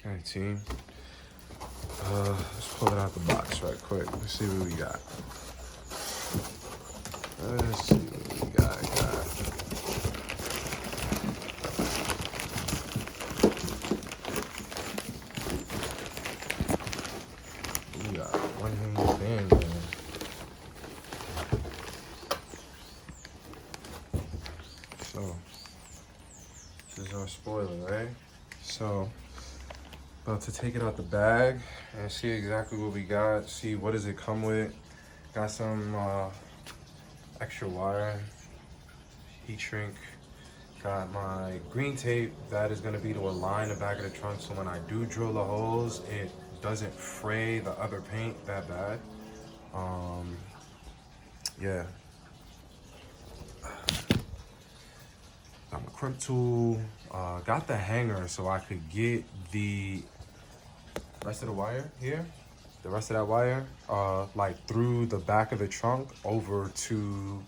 Okay, team. Let's pull it out the box right quick. Let's see what we got. Let's see what we got. We got one hand fan, man. So, this is our spoiler, right? So, about to take it out the bag and see exactly what we got. See what does it come with. Got some extra wire, heat shrink. Got my green tape that is going to be to align the back of the trunk so when I do drill the holes, it doesn't fray the other paint that bad. Yeah. Got my crimp tool. Got the hanger so I could get the rest of the wire here. The rest of that wire, like through the back of the trunk over to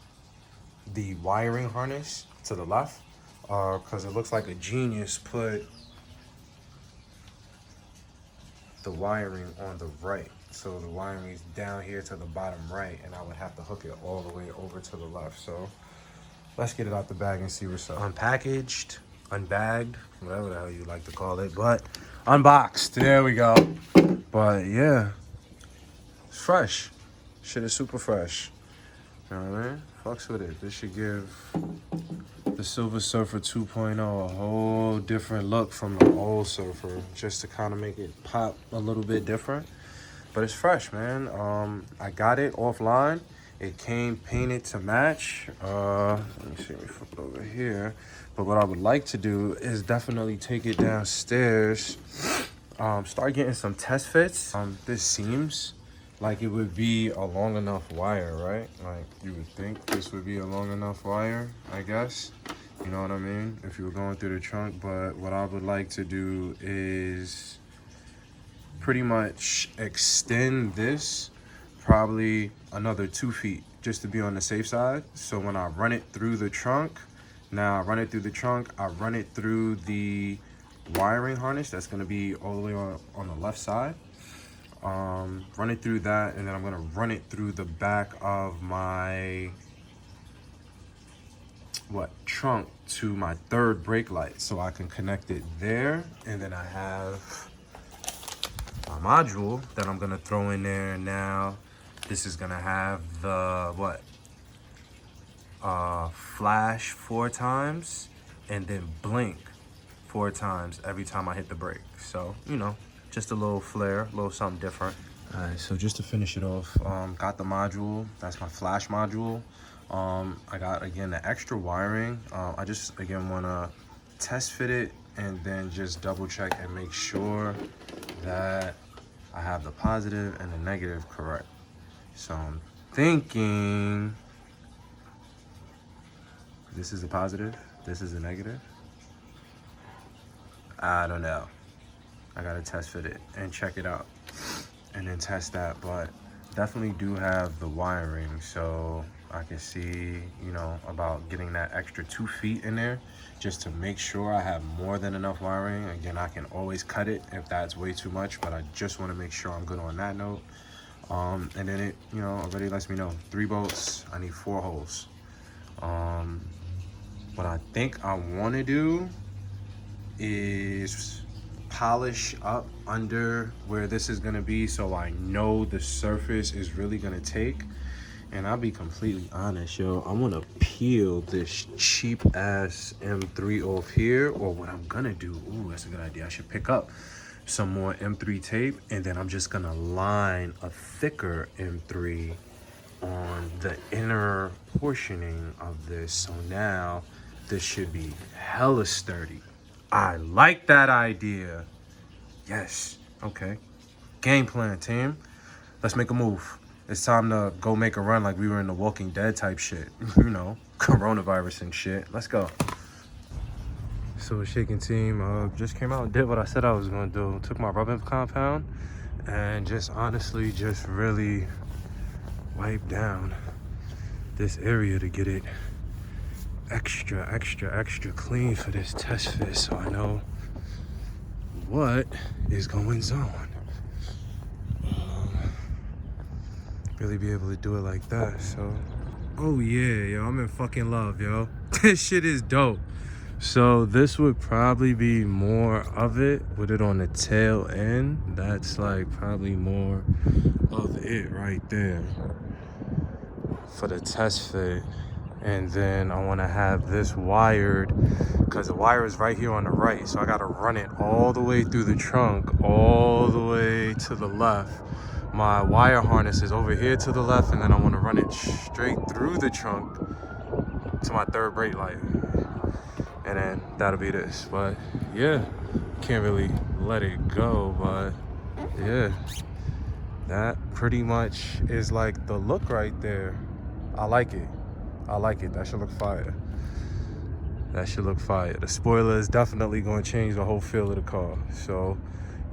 the wiring harness to the left. Because it looks like a genius put the wiring on the right. So the wiring is down here to the bottom right, and I would have to hook it all the way over to the left. So let's get it out the bag and see what's up. Unpackaged, unbagged, whatever the hell you like to call it, but unboxed. There we go. But yeah, it's fresh. Shit is super fresh. You know what I mean? Fucks with it. This should give the Silver Surfer 2.0 a whole different look from the old Surfer, just to kind of make it pop a little bit different. But it's fresh, man. I got it offline. It came painted to match. Let me see, let me flip it over here. But what I would like to do is definitely take it downstairs, start getting some test fits. This seems like it would be a long enough wire, right? Like you would think this would be a long enough wire, I guess. You know what I mean? If you were going through the trunk. But what I would like to do is pretty much extend this probably another 2 feet just to be on the safe side. So when I run it through the trunk, I run it through the wiring harness that's going to be all the way on the left side. Run it through that, and then I'm going to run it through the back of my trunk to my third brake light so I can connect it there. And then I have a module that I'm going to throw in there now. This is going to have the flash 4 times and then blink 4 times every time I hit the brake. So, you know, just a little flare, a little something different. All right, so just to finish it off, got the module. That's my flash module. I got, again, the extra wiring. I just, again, want to test fit it and then just double check and make sure that I have the positive and the negative correct. So I'm thinking this is a positive, this is a negative. I don't know. I gotta test fit it and check it out and then test that, but definitely do have the wiring, so I can see, you know, about getting that extra 2 feet in there just to make sure I have more than enough wiring. Again, I can always cut it if that's way too much, but I just want to make sure I'm good on that note. And then it, you know, already lets me know 3 bolts, I need 4 holes. What I think I want to do is polish up under where this is going to be so I know the surface is really going to take. And I'll be completely honest, yo, I want to peel this cheap ass M3 off here, or what I'm gonna do, ooh, that's a good idea, I should pick up some more M3 tape, and then I'm just gonna line a thicker M3 on the inner portioning of this. So now this should be hella sturdy. I like that idea. Yes, okay. Game plan, team. Let's make a move. It's time to go make a run like we were in the Walking Dead type shit. You know, coronavirus and shit. Let's go. So the shaking team just came out and did what I said I was gonna do. Took my rubbing compound and just honestly just really wiped down this area to get it extra clean for this test fit, so I know what is going on. Really be able to do it like that, so. Oh yeah, yo, I'm in fucking love, yo. This shit is dope. So this would probably be more of it with it on the tail end. That's like probably more of it right there for the test fit. And then I want to have this wired because the wire is right here on the right, so I got to run it all the way through the trunk, all the way to the left. My wire harness is over here to the left, and then I want to run it straight through the trunk to my third brake light, and then that'll be this. But yeah, can't really let it go, but yeah, that pretty much is like the look right there. I like it. I like it. That should look fire. That should look fire. The spoiler is definitely going to change the whole feel of the car. So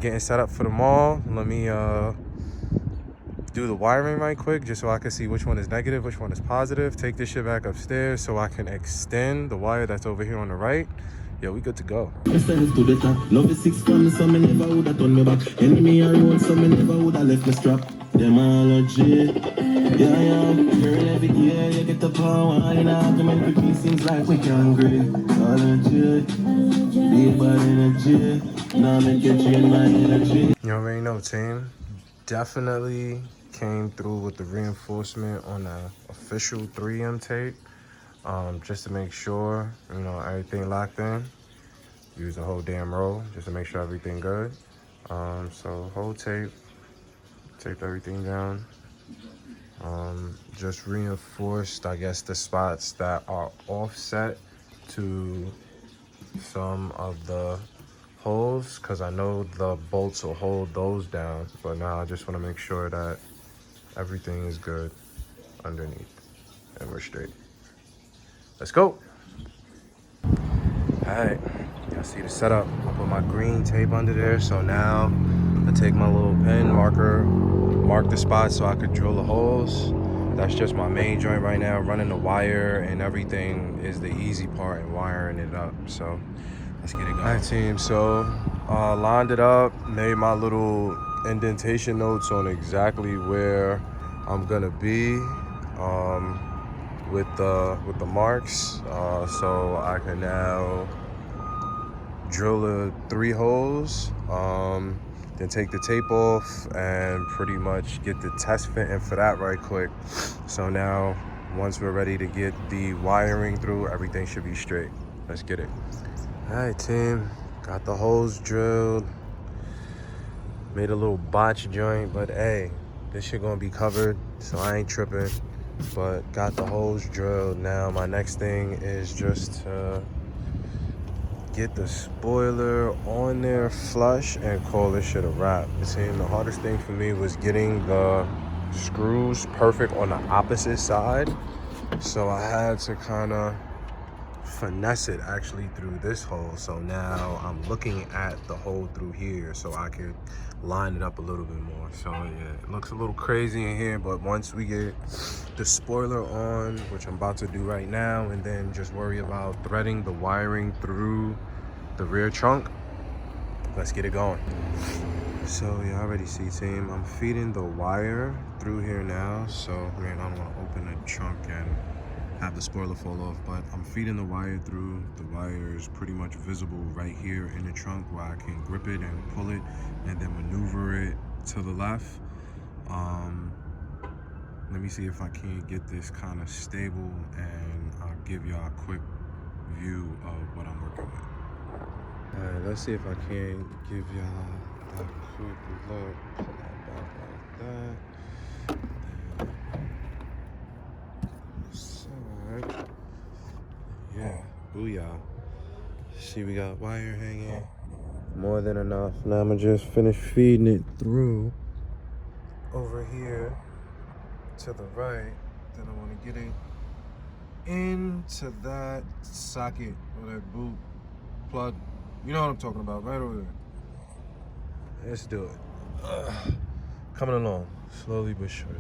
getting set up for the mall. Let me do the wiring right quick just so I can see which one is negative, which one is positive. Take this shit back upstairs so I can extend the wire that's over here on the right. Yeah, we good to go. Them all legit. Yeah, yeah. Girl, every year you get the power. In argument with me seems like we can agree. All legit. Big bad energy. Now make you drain my energy. You already know, team. Definitely came through with the reinforcement on the official 3M tape. Just to make sure, you know, everything locked in. Use the whole damn roll just to make sure everything good. So whole tape. Taped everything down. Just reinforced, I guess, the spots that are offset to some of the holes, because I know the bolts will hold those down. But now I just want to make sure that everything is good underneath and we're straight. Let's go. All right, y'all see the setup. I put my green tape under there, so now I take my little pen marker, mark the spot so I could drill the holes. That's just my main joint right now. Running the wire and everything is the easy part and wiring it up. So let's get it going. All right, team. So lined it up, made my little indentation notes on exactly where I'm gonna be with the marks. So I can now drill the 3 holes. Then take the tape off and pretty much get the test fitting for that right quick. So now, once we're ready to get the wiring through, everything should be straight. Let's get it. All right, team. Got the holes drilled. Made a little botch joint, but hey, this shit gonna be covered, so I ain't tripping. But got the holes drilled. Now my next thing is just to get the spoiler on there flush and call this shit a wrap. The hardest thing for me was getting the screws perfect on the opposite side. So I had to kind of finesse it actually through this hole. So now I'm looking at the hole through here so I could line it up a little bit more. So yeah, it looks a little crazy in here, but once we get the spoiler on, which I'm about to do right now, and then just worry about threading the wiring through the rear trunk, let's get it going. So you already see, team, I'm feeding the wire through here now. So man, I don't want to open the trunk and have the spoiler fall off, but I'm feeding the wire through. The wire is pretty much visible right here in the trunk where I can grip it and pull it and then maneuver it to the left. Let me see if I can get this kind of stable, and I'll give y'all a quick view of what I'm working with. All right, let's see if I can give y'all a quick look. Pull that back like that. Side. Yeah, booyah. See, we got wire hanging. More than enough. Now I'm gonna just finish feeding it through over here to the right. Then I want to get it into that socket or that boot plug. You know what I'm talking about, right over there. Let's do it. Coming along, slowly but surely.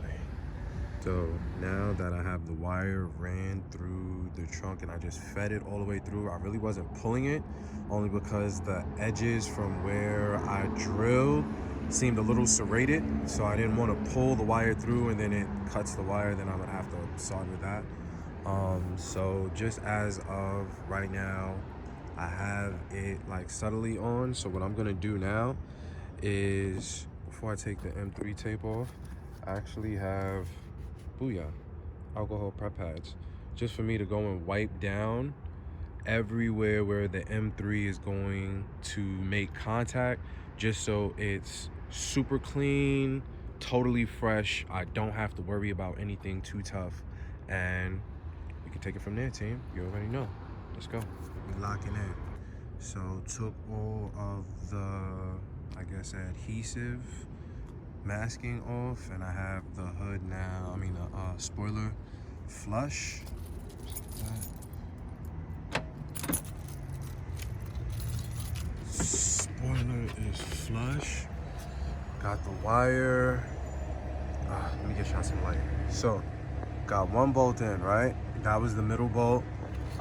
So now that I have the wire ran through the trunk and I just fed it all the way through, I really wasn't pulling it, only because the edges from where I drilled seemed a little serrated, so I didn't want to pull the wire through and then it cuts the wire, then I would have to solder with that. So just as of right now, I have it like subtly on. So what I'm gonna do now is, before I take the M3 tape off, I actually have Booyah alcohol prep pads, just for me to go and wipe down everywhere where the M3 is going to make contact, just so it's super clean, totally fresh. I don't have to worry about anything too tough, and we can take it from there, team. You already know. Let's go. We locking in. So took all of the, I guess, adhesive masking off, and I have the hood now, the spoiler flush. Spoiler is flush. Got the wire. Let me get y'all some light. So got one bolt in, right? That was the middle bolt.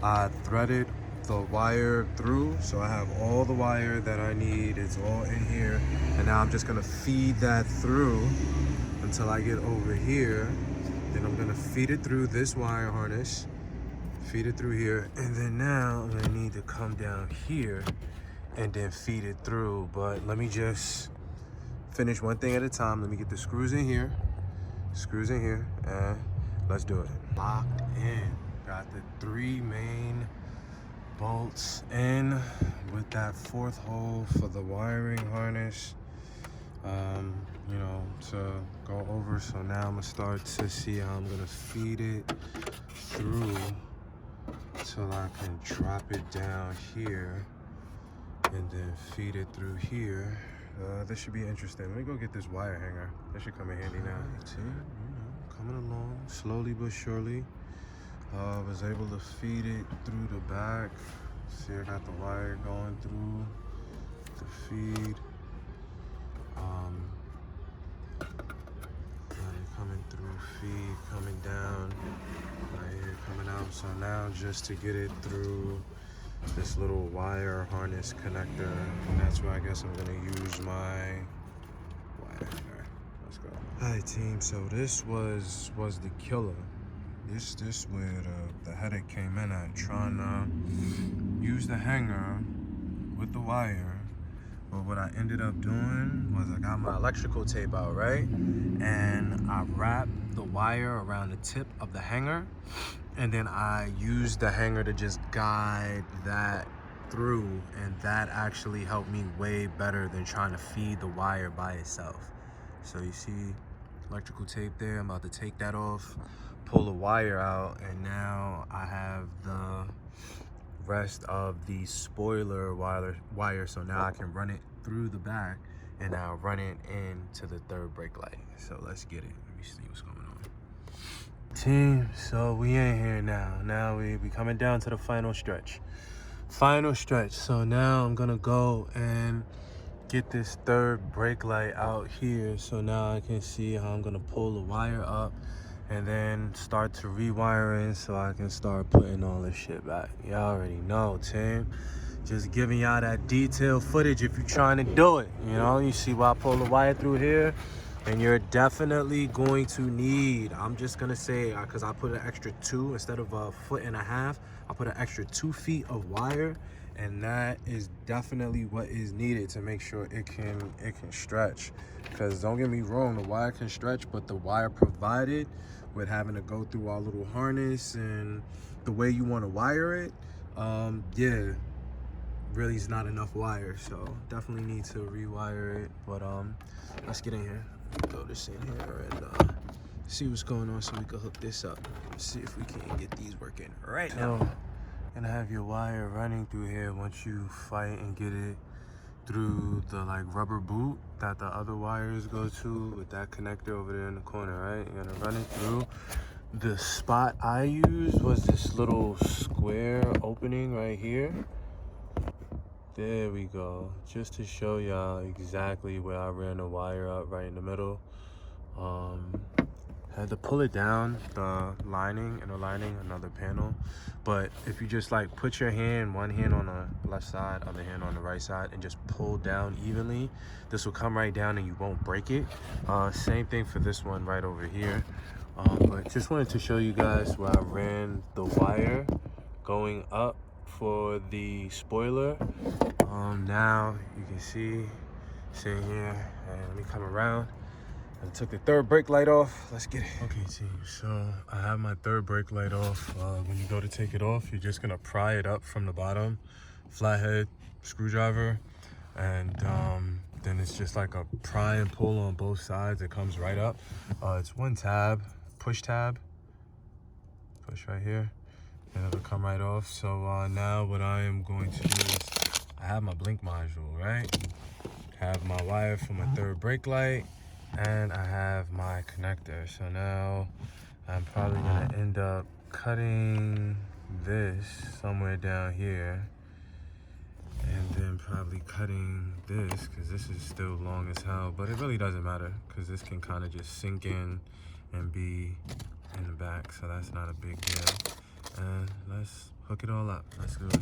I threaded the wire through, so I have all the wire that I need. It's all in here, and now I'm just gonna feed that through until I get over here. Then I'm gonna feed it through this wire harness, feed it through here, and then now I'm gonna need to come down here and then feed it through. But let me just finish one thing at a time. Let me get the screws in here, and let's do it. Locked in. Got the 3 main bolts in with that 4th hole for the wiring harness, to go over. So now I'm gonna start to see how I'm gonna feed it through till I can drop it down here and then feed it through here. This should be interesting. Let me go get this wire hanger. That should come in handy now. Team, coming along slowly but surely. I was able to feed it through the back. See, I got the wire going through the feed. Coming through feed, coming down, right here, coming out. So now just to get it through this little wire harness connector, and that's where I guess I'm gonna use my wire hanger. Let's go. Hi team, so this was the killer. This where the headache came in at, trying to use the hanger with the wire. But what I ended up doing was I got my electrical tape out, right? And I wrapped the wire around the tip of the hanger, and then I used the hanger to just guide that through, and that actually helped me way better than trying to feed the wire by itself. So you see electrical tape there. I'm about to take that off, pull the wire out, and now I have the rest of the spoiler wire, so now I can run it through the back and now run it into the 3rd brake light. So let's get it. Let me see what's going on. Team, so we in here now we coming down to the final stretch. So now I'm gonna go and get this 3rd brake light out here, so now I can see how I'm gonna pull the wire up and then start to rewire in so I can start putting all this shit back. Y'all already know, team. Just giving y'all that detailed footage if you're trying to do it. You see why I pull the wire through here, and you're definitely going to need, I'm just gonna say, because I put an extra 2 instead of 1.5 feet, I put an extra 2 feet of wire, and that is definitely what is needed to make sure it can stretch. Because don't get me wrong, the wire can stretch, but the wire provided with having to go through our little harness and the way you want to wire it, really is not enough wire. So definitely need to rewire it. But let's get in here, throw this in here, and see what's going on so we can hook this up. See if we can get these working right now. Gonna have your wire running through here once you fight and get it through the rubber boot that the other wires go to with that connector over there in the corner, right? You're gonna run it through. The spot I used was this little square opening right here. There we go. Just to show y'all exactly where I ran the wire up, right in the middle. I had to pull it down, the lining, another panel. But if you just like put your hand, one hand on the left side, other hand on the right side, and just pull down evenly, this will come right down and you won't break it. Same thing for this one right over here. But just wanted to show you guys where I ran the wire going up for the spoiler. Now you can see, sitting here, and let me come around. I took the third brake light off. Let's get it. Okay, team, so I have my third brake light off. When you go to take it off, you're just gonna pry it up from the bottom, flathead screwdriver, and then it's just like a pry and pull on both sides. It comes right up. It's one tab, push tab, push right here, and it'll come right off. So now what I am going to do is, I have my blink module, right? Have my wire for my third brake light, and I have my connector. So now I'm probably gonna end up cutting this somewhere down here, and then probably cutting this, because this is still long as hell, but it really doesn't matter because this can kind of just sink in and be in the back, so that's not a big deal. And let's hook it all up. Let's do it.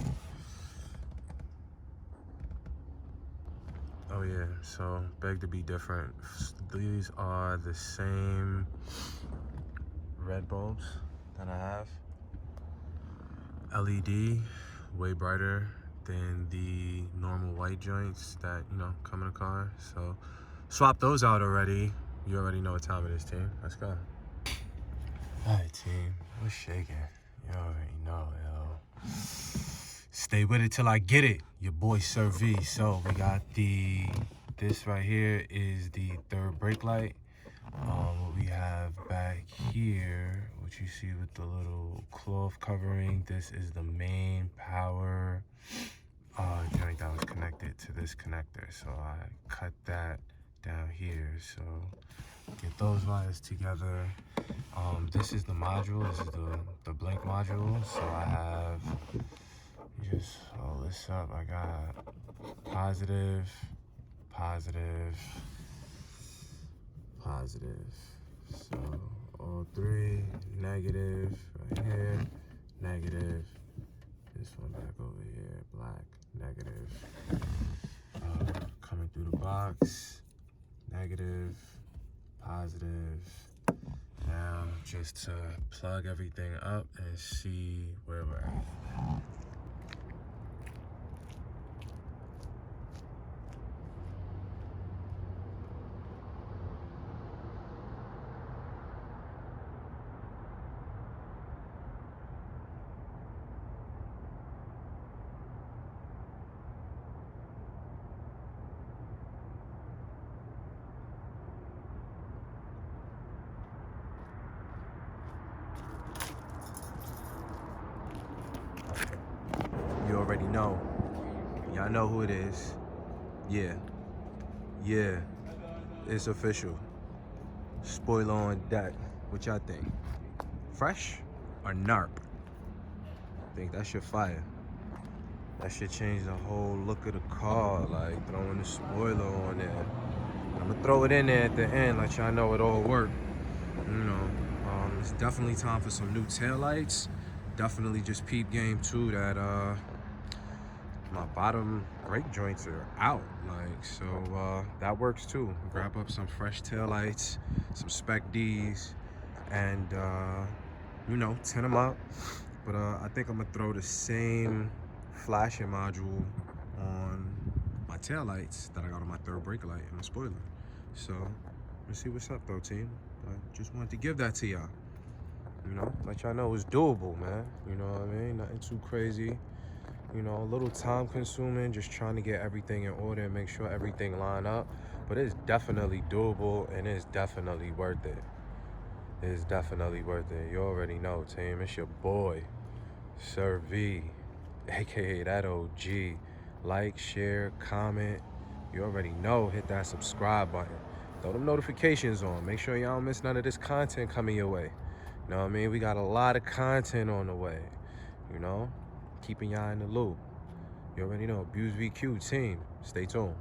Oh yeah, so beg to be different. These are the same red bulbs that I have. LED, way brighter than the normal white joints that, you know, come in a car. So swap those out already. You already know what time it is, team. Let's go. All right, team, what's shaking? You already know, yo. Stay with it till I get it. Your boy Sir V. So we got this right here is the third brake light. What we have back here, what you see with the little cloth covering, this is the main power joint that was connected to this connector. So I cut that down here. So get those wires together. This is the module. This is the blink module. So I have, just hold this up. I got positive, positive, positive. So all three, negative right here, negative. This one back over here, black, negative. Coming through the box, negative, positive. Now just to plug everything up and see where we're at. You already know. Y'all know who it is. Yeah. Yeah. It's official. Spoiler on deck. What y'all think? Fresh or NARP? I think that should fire. That should change the whole look of the car, like throwing the spoiler on there. I'm gonna throw it in there at the end, let y'all know it all worked. You know, it's definitely time for some new taillights. Definitely just peep game too that my bottom brake joints are out, like, so that works too. Grab up some fresh taillights, some Spec Ds, and you know, tin them up. But I think I'm gonna throw the same flashing module on my taillights that I got on my third brake light and my spoiler. So let's see what's up though, team. I just wanted to give that to y'all. You know, let y'all know it's doable, man. You know what I mean? Nothing too crazy. You know, a little time consuming, just trying to get everything in order and make sure everything line up. But it's definitely doable and it's definitely worth it. It's definitely worth it. You already know, team. It's your boy, Sir V, aka that OG. Like, share, comment. You already know, hit that subscribe button. Throw them notifications on. Make sure y'all don't miss none of this content coming your way. You know what I mean? We got a lot of content on the way, you know? Keeping y'all in the loop. You already know, Abuse VQ team. Stay tuned.